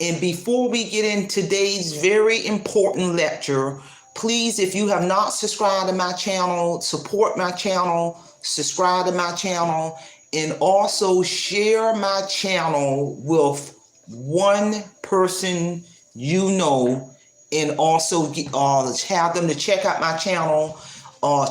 And before we get in today's very important lecture, please, if you have not subscribed to my channel, support my channel, subscribe to my channel, and also share my channel with one person you know, and also have them to check out my channel,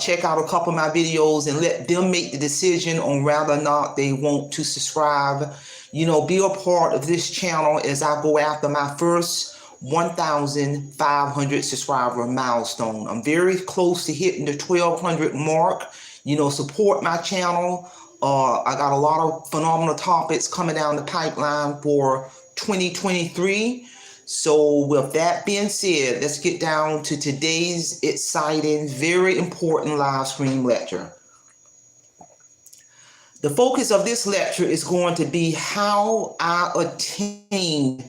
check out a couple of my videos, and let them make the decision on whether or not they want to subscribe. You know, be a part of this channel as I go after my first 1,500 subscriber milestone. I'm very close to hitting the 1,200 mark. You know, support my channel. I got a lot of phenomenal topics coming down the pipeline for 2023. So with that being said, let's get down to today's exciting, very important live stream lecture. The focus of this lecture is going to be how I attained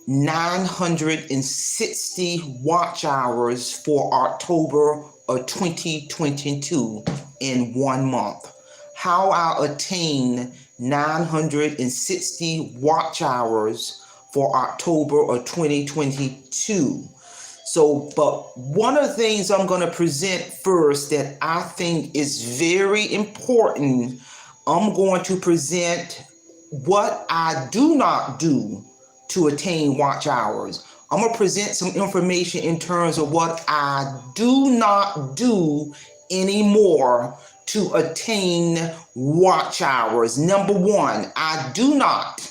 960 watch hours for October of 2022 in 1 month. How I attained 960 watch hours for October of 2022. So, but one of the things I'm going to present first that I think is very important, I'm going to present what I do not do to attain watch hours. I'm going to present some information in terms of what I do not do anymore to attain watch hours. Number one, I do not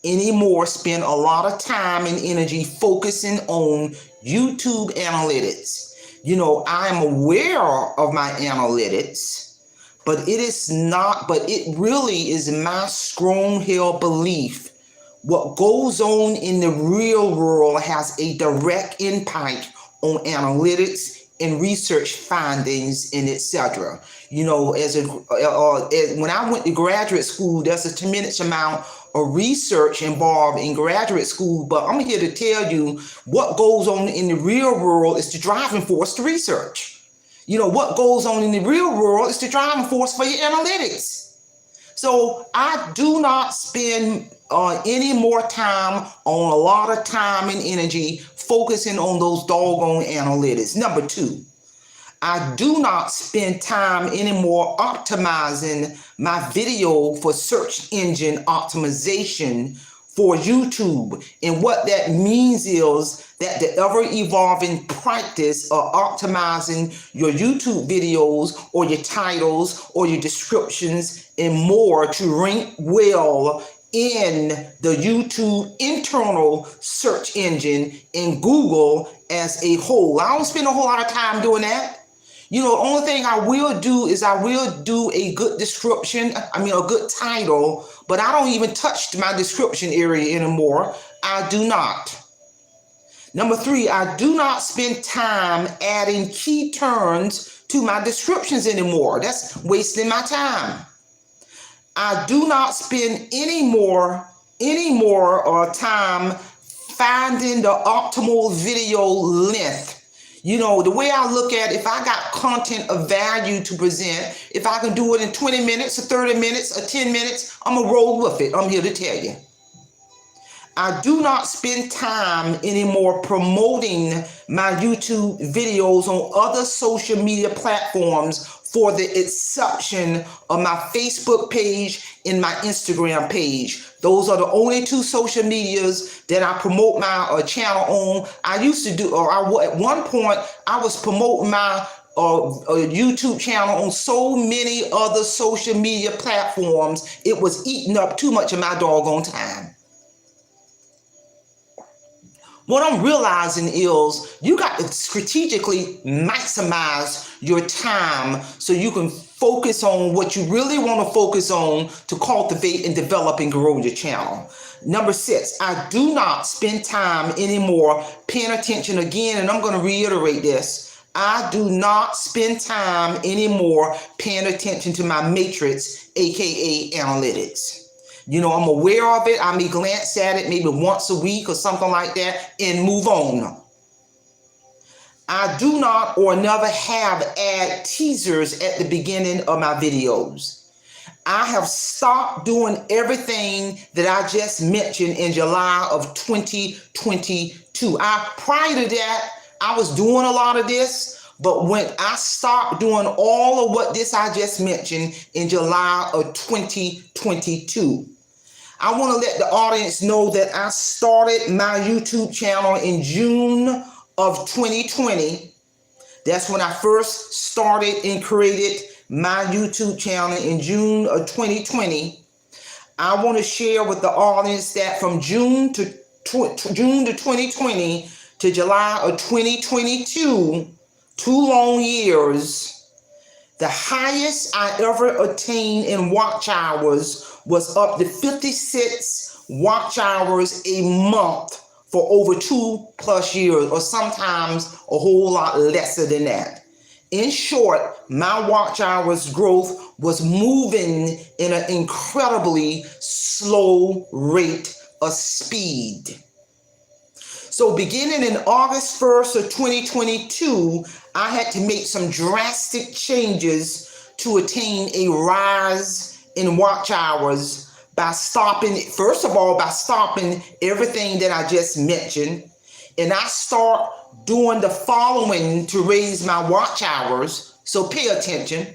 anymore spend a lot of time and energy focusing on YouTube analytics. You know, I am aware of my analytics, but it really is my strong-held belief. What goes on in the real world has a direct impact on analytics and research findings and etc. You know, when I went to graduate school, there's a tremendous amount of research involved in graduate school, but I'm here to tell you what goes on in the real world is the driving force to research. You know, what goes on in the real world is the driving force for your analytics. So I do not spend any more time on a lot of time and energy focusing on those doggone analytics. Number two, I do not spend time anymore optimizing my video for search engine optimization for YouTube. And what that means is that the ever-evolving practice of optimizing your YouTube videos or your titles or your descriptions and more to rank well in the YouTube internal search engine in Google as a whole. I don't spend a whole lot of time doing that. You know, the only thing I will do is I will do a good description, a good title, but I don't even touch my description area anymore. I do not. Number three, I do not spend time adding key terms to my descriptions anymore. That's wasting my time. I do not spend any more time finding the optimal video length. You know, the way I look at it, if I got content of value to present, if I can do it in 20 minutes or 30 minutes or 10 minutes, I'm going to roll with it. I'm here to tell you. I do not spend time anymore promoting my YouTube videos on other social media platforms for the exception of my Facebook page and my Instagram page. Those are the only two social medias that I promote my channel on. I used to do, at one point, I was promoting my YouTube channel on so many other social media platforms, it was eating up too much of my doggone time. What I'm realizing is you got to strategically maximize your time so you can focus on what you really want to focus on to cultivate and develop and grow your channel. Number six, I do not spend time anymore paying attention again, and I'm going to reiterate this. I do not spend time anymore paying attention to my matrix, aka analytics. You know, I'm aware of it. I may glance at it maybe once a week or something like that and move on. I do not or never have add teasers at the beginning of my videos. I have stopped doing everything that I just mentioned in July of 2022. Prior to that, I was doing a lot of this, but when I stopped doing all of what I just mentioned in July of 2022, I want to let the audience know that I started my YouTube channel in June of 2020. That's when I first started and created my YouTube channel in June of 2020. I want to share with the audience that from June to 2020 to July of 2022, 2 long years, the highest I ever attained in watch hours was up to 56 watch hours a month for over 2+ years, or sometimes a whole lot lesser than that. In short, my watch hours growth was moving in an incredibly slow rate of speed. So beginning in August 1st of 2022, I had to make some drastic changes to attain a rise in watch hours by stopping, first of all, by stopping everything that I just mentioned. And I start doing the following to raise my watch hours. So pay attention.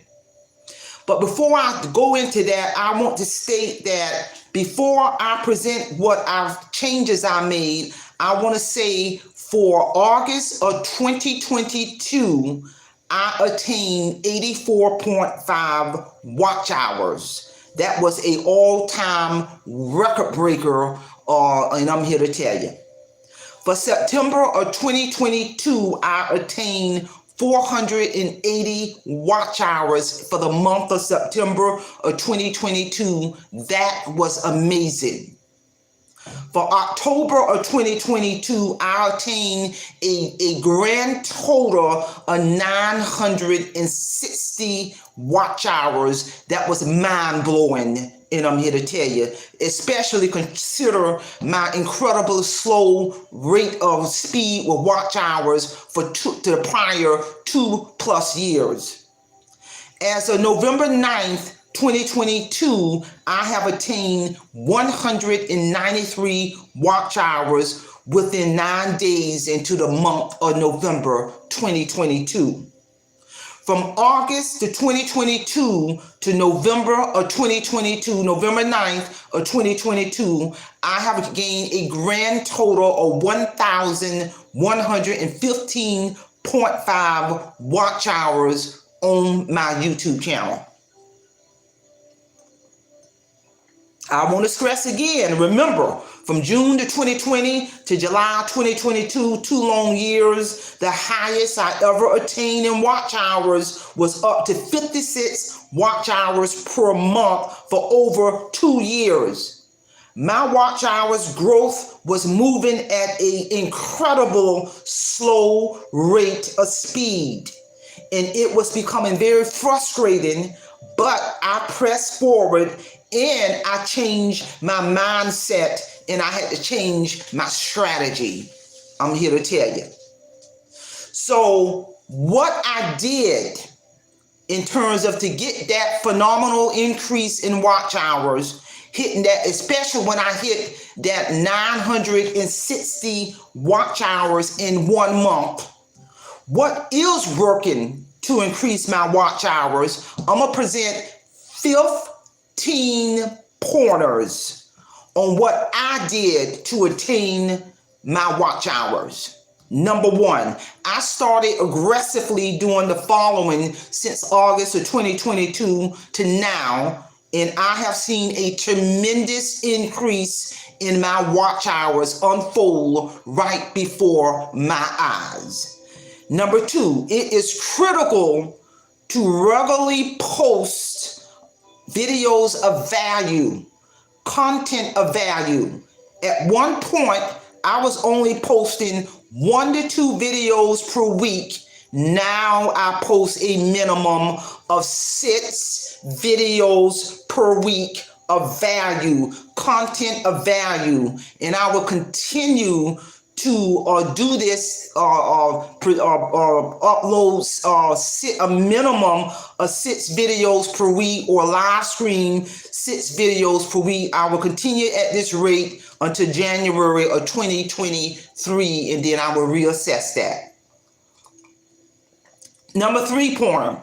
But before I go into that, I want to state that before I present what changes I made, I want to say for August of 2022, I attained 84.5 watch hours. That was an all-time record breaker, and I'm here to tell you. For September of 2022, I attained 480 watch hours for the month of September of 2022. That was amazing. For October of 2022, I attained a grand total of 960 watch hours. That was mind-blowing, and I'm here to tell you, especially consider my incredible slow rate of speed with watch hours for the prior 2+ years. As of November 9th, 2022, I have attained 193 watch hours within 9 days into the month of November 2022. From August to 2022 to November of 2022, November 9th of 2022, I have gained a grand total of 1,115.5 watch hours on my YouTube channel. I want to stress again, remember, from June to 2020 to July 2022, 2 long years, the highest I ever attained in watch hours was up to 56 watch hours per month for over 2 years. My watch hours growth was moving at an incredible slow rate of speed, and it was becoming very frustrating, but I pressed forward and I changed my mindset, and I had to change my strategy. I'm here to tell you. So what I did in terms of to get that phenomenal increase in watch hours, hitting that, especially when I hit that 960 watch hours in 1 month. What is working to increase my watch hours? I'm going to present 15 pointers on what I did to attain my watch hours. Number 1, I started aggressively doing the following since August of 2022 to now, and I have seen a tremendous increase in my watch hours unfold right before my eyes. Number 2, it is critical to regularly post videos of value, content of value. At one point, I was only posting 1 to 2 videos per week. Now I post a minimum of 6 videos per week of value, content of value, and I will continue to do this upload a minimum of 6 videos per week, or live stream 6 videos per week. I will continue at this rate until January of 2023, and then I will reassess that. Number 3 point.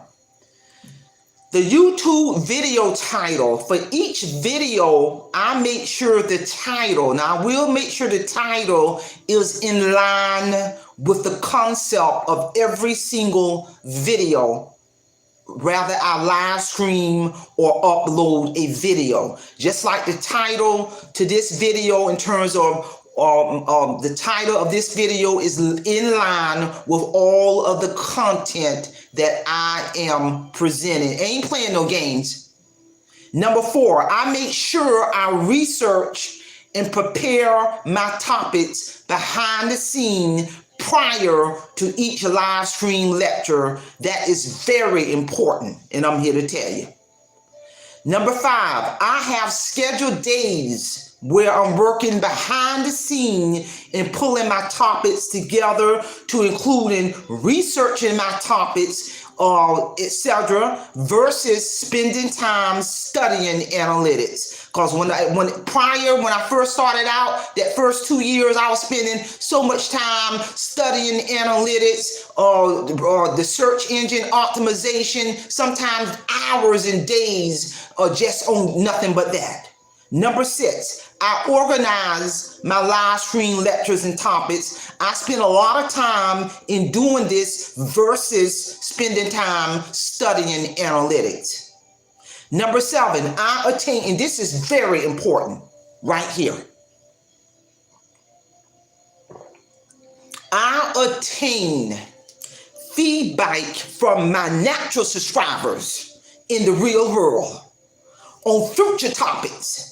The YouTube video title. For each video, I make sure the title, now I will make sure the title is in line with the concept of every single video, rather I live stream or upload a video. Just like the title to this video, in terms of the title of this video is in line with all of the content that I am presenting. Ain't playing no games. Number 4, I make sure I research and prepare my topics behind the scene prior to each live stream lecture. That is very important, and I'm here to tell you. Number 5, I have scheduled days where I'm working behind the scene and pulling my topics together, to including researching my topics, etc., versus spending time studying analytics. Because when I first started out, that first 2 years, I was spending so much time studying analytics, the search engine optimization, sometimes hours and days, just on nothing but that. Number 6, I organize my live stream lectures and topics. I spend a lot of time in doing this versus spending time studying analytics. Number 7, I attain, and this is very important right here. I attain feedback from my natural subscribers in the real world on future topics.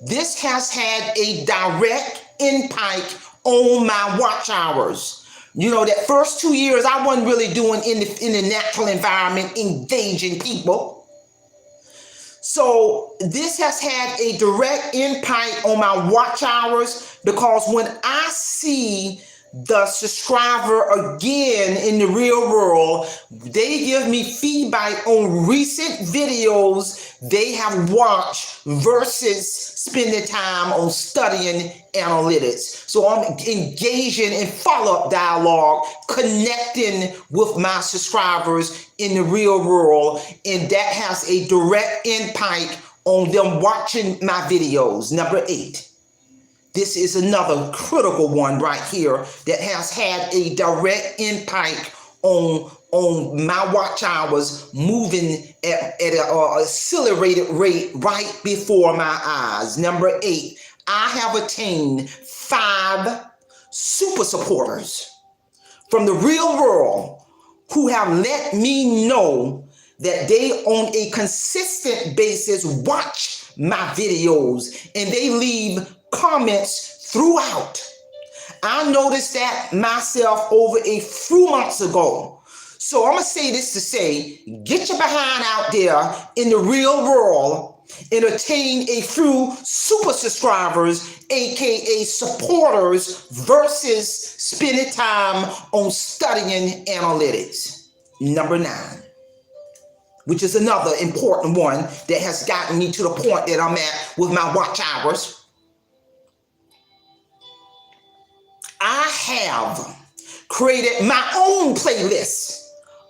This has had a direct impact on my watch hours. You know, that first 2 years, I wasn't really doing in the natural environment, engaging people. So this has had a direct impact on my watch hours, because when I see the subscriber again in the real world, they give me feedback on recent videos they have watched versus spending time on studying analytics. So I'm engaging in follow-up dialogue, connecting with my subscribers in the real world, and that has a direct impact on them watching my videos. Number 8. This is another critical one right here that has had a direct impact on my watch hours, moving at an accelerated rate right before my eyes. Number 8, I have attained 5 super supporters from the real world who have let me know that they on a consistent basis watch my videos, and they leave comments throughout. I noticed that myself over a few months ago. So I'm going to say this to say, get your behind out there in the real world and attain a few super subscribers, aka supporters, versus spending time on studying analytics. Number 9, which is another important one that has gotten me to the point that I'm at with my watch hours. I have created my own playlist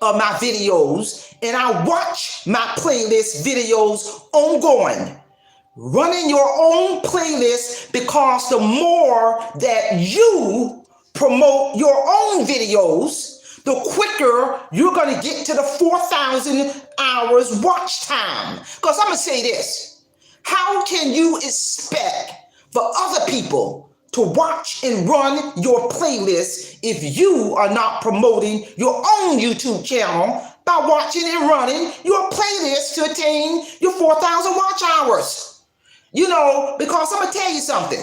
of my videos, and I watch my playlist videos ongoing. Running your own playlist, because the more that you promote your own videos, the quicker you're going to get to the 4,000 hours watch time. Because I'm going to say this, how can you expect for other people to watch and run your playlist if you are not promoting your own YouTube channel by watching and running your playlist to attain your 4,000 watch hours? You know, because I'm going to tell you something.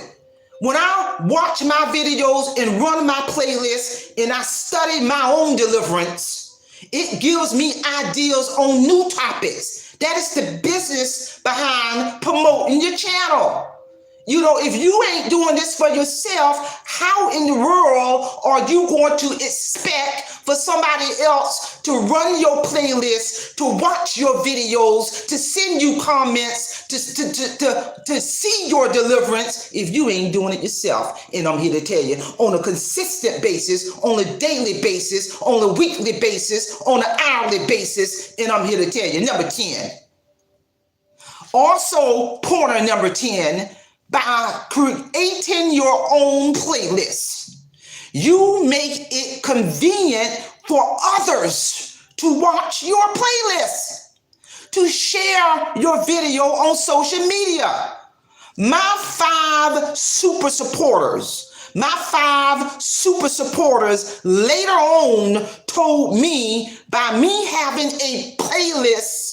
When I watch my videos and run my playlist and I study my own deliverance, it gives me ideas on new topics. That is the business behind promoting your channel. You know, if you ain't doing this for yourself, how in the world are you going to expect for somebody else to run your playlist, to watch your videos, to send you comments, to see your deliverance if you ain't doing it yourself? And I'm here to tell you, on a consistent basis, on a daily basis, on a weekly basis, on an hourly basis, and I'm here to tell you, number 10. Also, pointer number 10, by creating your own playlist, you make it convenient for others to watch your playlist, to share your video on social media. My 5 super supporters later on told me, by me having a playlist,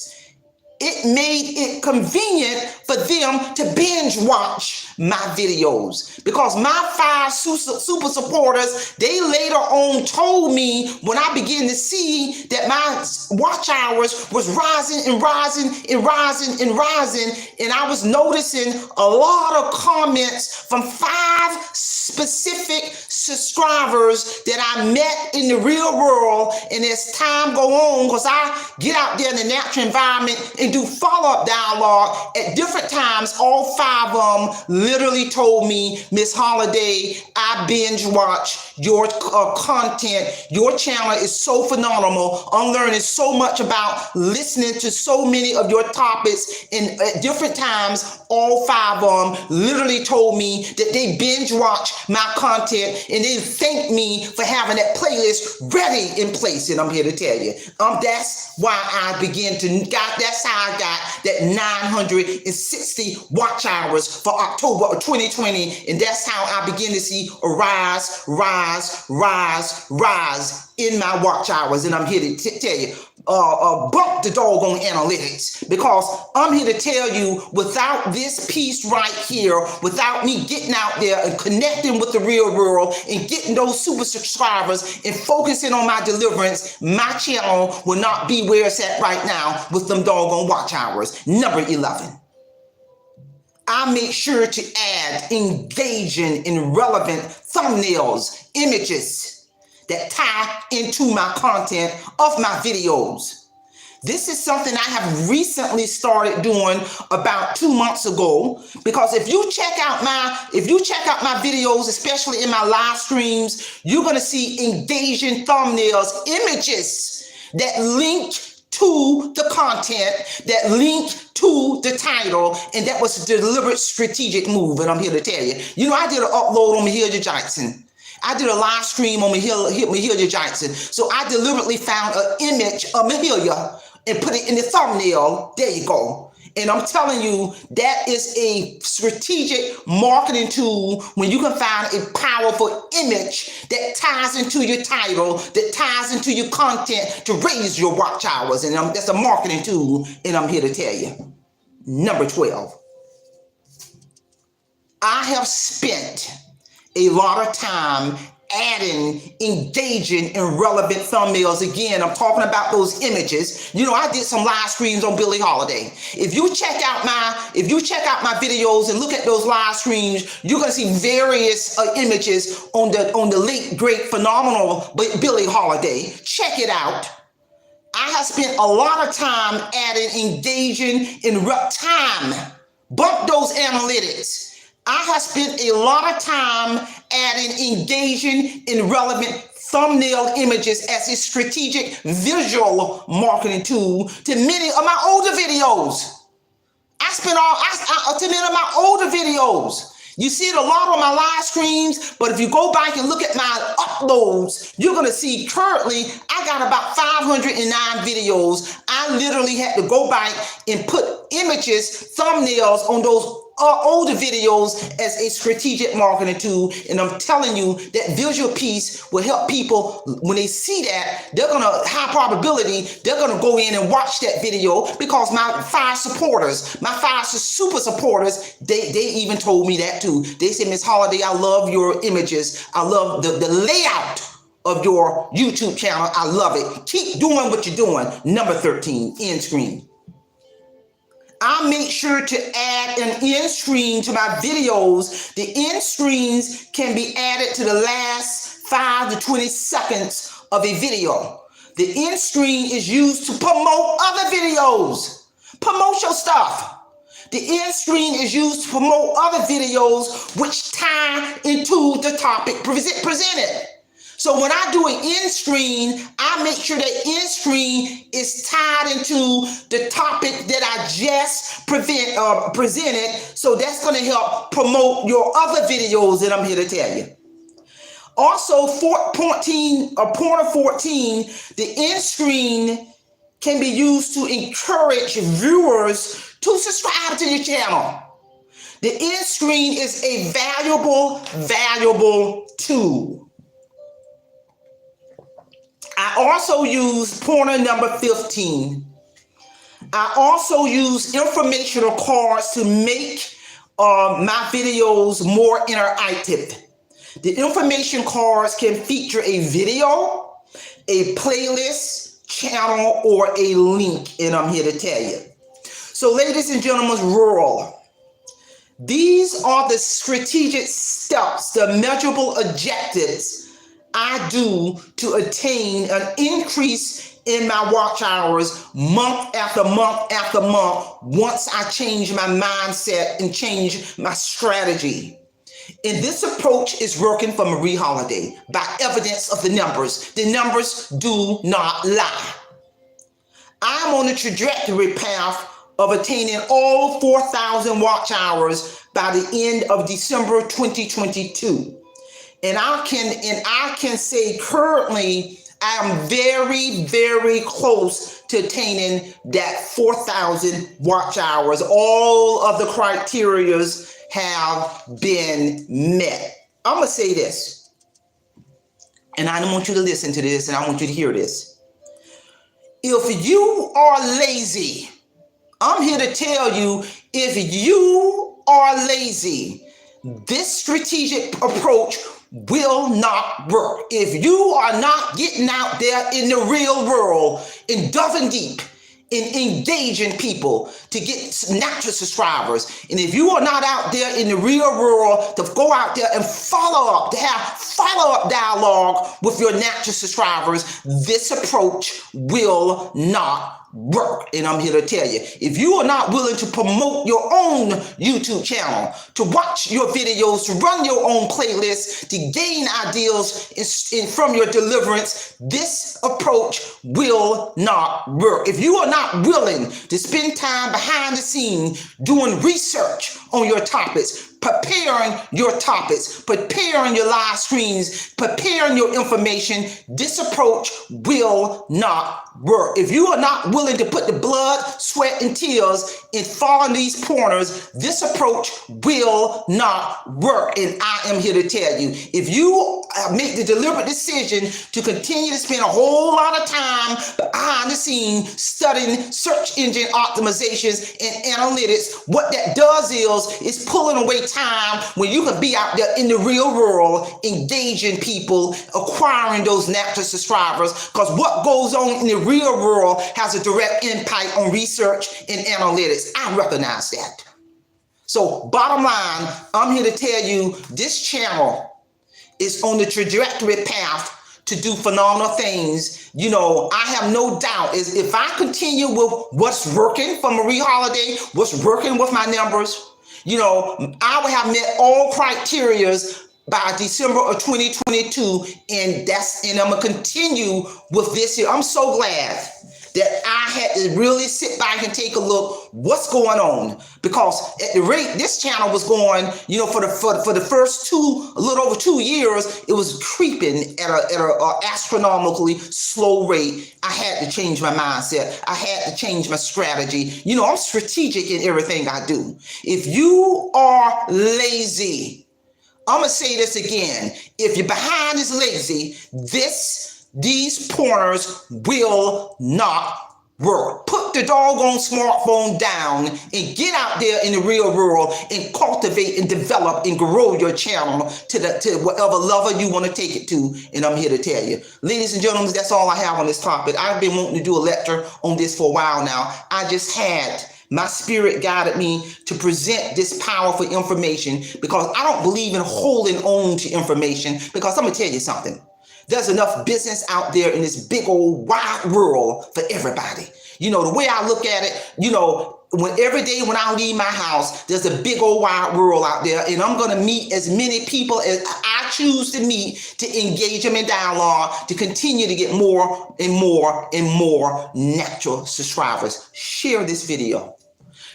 it made it convenient for them to binge watch my videos. Because my 5 super supporters, they later on told me, when I began to see that my watch hours was rising and rising and rising and rising, and I was noticing a lot of comments from 5 specific subscribers that I met in the real world. And as time go on, because I get out there in the natural environment and do follow-up dialogue at different times, all 5 of them literally told me, Miss Holiday, I binge watch your content. Your channel is so phenomenal. I'm learning so much about listening to so many of your topics. And at different times, all 5 of them literally told me that they binge watch my content, and they thank me for having that playlist ready in place. And I'm here to tell you, that's why I began to that's how I got that 960 watch hours for October of 2020. And that's how I begin to see a rise in my watch hours. And I'm here to tell you, bump the doggone analytics, because I'm here to tell you, without this piece right here, without me getting out there and connecting with the real world and getting those super subscribers and focusing on my deliverance, my channel will not be where it's at right now with them doggone watch hours. Number 11. I make sure to add engaging and relevant thumbnails, images that tie into my content of my videos. This is something I have recently started doing about 2 months ago, because if you check out my videos, especially in my live streams, you're going to see engaging thumbnails, images that link to the content, that link to the title, and that was a deliberate strategic move. And I'm here to tell you, I did an upload on Mahalia Jackson. I did a live stream on Mahalia Jackson. So I deliberately found an image of Mahalia and put it in the thumbnail. There you go. And I'm telling you, that is a strategic marketing tool when you can find a powerful image that ties into your title, that ties into your content to raise your watch hours. And that's a marketing tool, and I'm here to tell you. Number 12. I have spent a lot of time adding engaging and relevant thumbnails. Again, I'm talking about those images. I did some live streams on Billie Holiday. If you check out my videos and look at those live streams, you're going to see various images on the late great phenomenal Billie Holiday. Check it out. I have spent a lot of time adding engaging and time. Bump those analytics. I have spent a lot of time adding engaging and relevant thumbnail images as a strategic visual marketing tool to many of my older videos. To many of my older videos. You see it a lot on my live streams, but if you go back and look at my uploads, you're going to see currently I got about 509 videos. I literally had to go back and put images, thumbnails on those older videos as a strategic marketing tool. And I'm telling you, that visual piece will help people. When they see that, they're going to, high probability, they're going to go in and watch that video, because my 5 supporters, my 5 super supporters, they even told me that too. They said, Miss Holiday, I love your images. I love the layout of your YouTube channel. I love it. Keep doing what you're doing. Number 13, end screen. I make sure to add an end screen to my videos. The end screens can be added to the last 5 to 20 seconds of a video. The end screen is used to promote other videos. Promote your stuff. The end screen is used to promote other videos which tie into the topic presented. So when I do an end screen, I make sure that end screen is tied into the topic that I just presented. So that's going to help promote your other videos that I'm here to tell you. Also, pointer 14, the end screen can be used to encourage viewers to subscribe to your channel. The end screen is a valuable tool. I also use pointer number 15. I also use informational cards to make my videos more interactive. The information cards can feature a video, a playlist, channel, or a link, and I'm here to tell you. So, ladies and gentlemen, rural. These are the strategic steps, the measurable objectives I do to attain an increase in my watch hours month after month after month once I change my mindset and change my strategy. And this approach is working for Marie Holiday by evidence of the numbers. The numbers do not lie. I'm on a trajectory path of attaining all 4,000 watch hours by the end of December 2022. And I can say currently I am very close to attaining that 4,000 watch hours. All of the criterias have been met. I'm going to say this, and I don't want you to listen to this, and I want you to hear this. If you are lazy, I'm here to tell you, if you are lazy, this strategic approach will not work. If you are not getting out there in the real world and diving deep and engaging people to get natural subscribers, and if you are not out there in the real world to go out there and follow up, to have follow-up dialogue with your natural subscribers, this approach will not work. And I'm here to tell you, if you are not willing to promote your own YouTube channel, to watch your videos, to run your own playlists, to gain ideas from your deliverance, this approach will not work. If you are not willing to spend time behind the scenes doing research on your topics, preparing your topics, preparing your live streams, preparing your information, this approach will not work. If you are not willing to put the blood, sweat, and tears in following these pointers, this approach will not work. And I am here to tell you, if you make the deliberate decision to continue to spend a whole lot of time behind the scenes studying search engine optimizations and analytics, what that does is pulling away time when you can be out there in the real world, engaging people, acquiring those natural subscribers, because what goes on in the real world has a direct impact on research and analytics. I recognize that. So bottom line, I'm here to tell you this channel is on the trajectory path to do phenomenal things. You know, I have no doubt is if I continue with what's working for Marie Holiday, what's working with my numbers, you know, I will have met all criterias by December of 2022, and I'm gonna continue with this here. I'm so glad that I had to really sit back and take a look what's going on, because at the rate this channel was going, you know, for the first a little over 2 years, it was creeping at a astronomically slow rate. I had to change my mindset. I had to change my strategy. You know, I'm strategic in everything I do. If you are lazy, I'm gonna say this again. If you're behind is lazy, these pointers will not work. Put the doggone smartphone down and get out there in the real world and cultivate and develop and grow your channel to whatever level you want to take it to. And I'm here to tell you, ladies and gentlemen, that's all I have on this topic. I've been wanting to do a lecture on this for a while now. I just had My spirit guided me to present this powerful information because I don't believe in holding on to information, because I'm going to tell you something. There's enough business out there in this big old wide world for everybody. The way I look at it, when every day when I leave my house, there's a big old wide world out there, and I'm going to meet as many people as I choose to meet, to engage them in dialogue, to continue to get more and more and more natural subscribers. Share this video.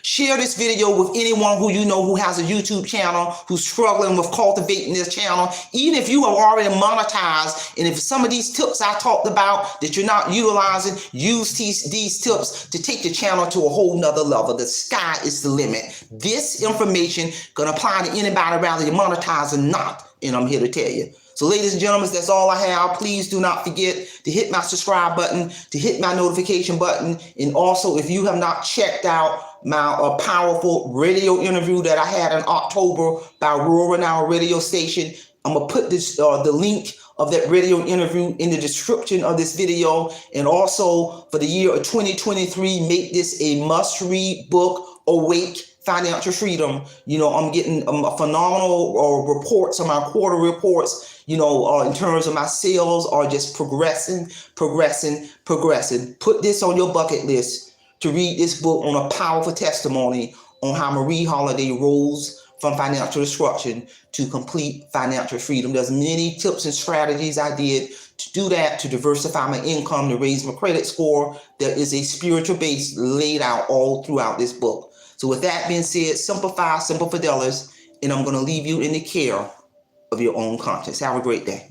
Share this video with anyone who you know who has a YouTube channel, who's struggling with cultivating this channel. Even if you are already monetized, and if some of these tips I talked about that you're not utilizing, use these tips to take the channel to a whole nother level. The sky is the limit. This information gonna apply to anybody, whether you monetize or not, and I'm here to tell you. So ladies and gentlemen, that's all I have. Please do not forget to hit my subscribe button, to hit my notification button. And also, if you have not checked out my powerful radio interview that I had in October by Rural Now radio station, I'm going to put this the link of that radio interview in the description of this video. And also, for the year of 2023, make this a must-read book, Awake Financial Freedom. I'm getting phenomenal reports on my quarter reports, in terms of my sales are just progressing. Put this on your bucket list to read this book on a powerful testimony on how Marie Holiday rose from financial destruction to complete financial freedom. There's many tips and strategies I did to do that, to diversify my income, to raise my credit score. There is a spiritual base laid out all throughout this book. So with that being said, simplify, simple fidelis, and I'm going to leave you in the care of your own conscience. Have a great day.